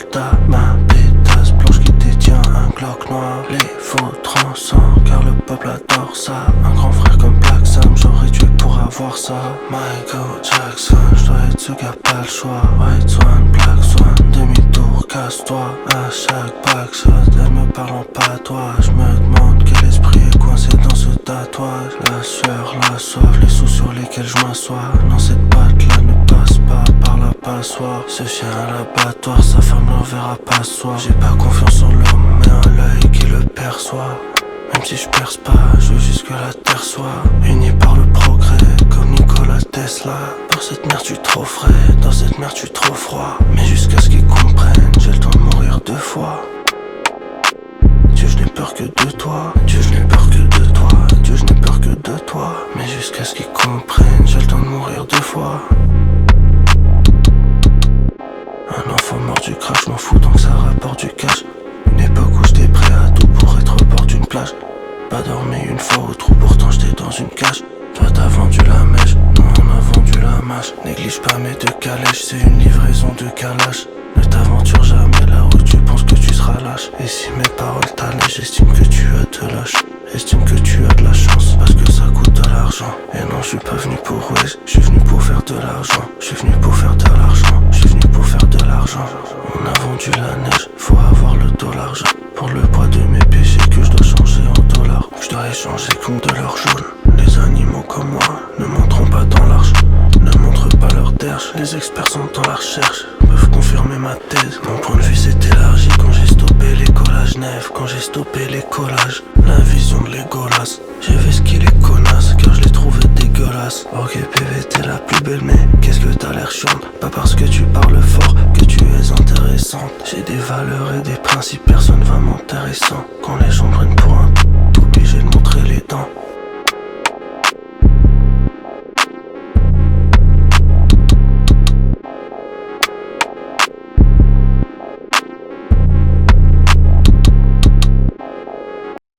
résultat. Ma pétasse blanche qui détient un Glock noir. Les faux transcendent car le peuple adore ça. Un grand frère comme Black Sam, j'aurais tué pour avoir ça. Michael Jackson, j'dois être ce gars pas le choix. White Swan, Black Swan, demi-tour, casse-toi. À chaque backshot, elle me parle en patois. J'me demande quel esprit est coincé dans ce tatouage. La sueur, la soif, les sous sur lesquels je m'assois. Non, cette patte là ne passe pas par la passoire. Ce chien à l'abattoir, sa femme l'enverra pas soir. J'ai pas confiance en l'homme, mais un l'œil qui le perçoit. Même si je perce pas, je veux juste que la terre soit unie par le progrès, comme Nikola Tesla. Dans cette merde tu trop frais, dans cette merde tu trop froid. Mais jusqu'à ce qu'ils comprennent, j'ai le temps de mourir 2 fois. Dieu, je n'ai peur que de toi. Dieu, je n'ai peur que de toi. Dieu, je n'ai peur que de toi. Mais jusqu'à ce qu'ils comprennent, j'ai le temps de mourir 2 fois. Un enfant mort du crash, je m'en fous tant que ça rapporte du cash. Une époque où j'étais prêt à tout pour être au bord d'une plage. Pas dormi une fois au trou, pourtant j'étais dans une cage. Toi t'as vendu la mèche, nous on a vendu la mâche. Néglige pas mes 2 calèches, c'est une livraison de calache. Ne t'aventure jamais là où tu penses que tu seras lâche. Et si mes paroles t'allègent, j'estime que tu as de lâche. Estime que tu as de la chance, parce que ça coûte de l'argent. Et non, je suis pas venu pour jouer, je suis venu pour faire de l'argent. Je suis venu pour faire de l'argent, je suis venu pour faire de l'argent. On a vendu la neige, faut avoir le dollar. Pour le poids de mes péchés que je dois changer en dollars. Je dois échanger contre de l'or jaune. Les animaux comme moi ne monteront pas dans l'arche, ne montrent pas leur derche. Les experts sont dans la recherche, peuvent confirmer ma thèse. Mon point de vue s'est élargi quand j'ai stoppé les collages neufs, quand j'ai stoppé les collages. La vision de Legolas, j'ai vu ce qu'il est connasse, car je l'ai trouvé dégueulasse. Ok PV t'es la plus belle, mais qu'est-ce que t'as l'air chiante. Pas parce que tu parles fort que tu es intéressante. J'ai des valeurs et des principes, personne va m'intéressant. Quand les gens prennent pour un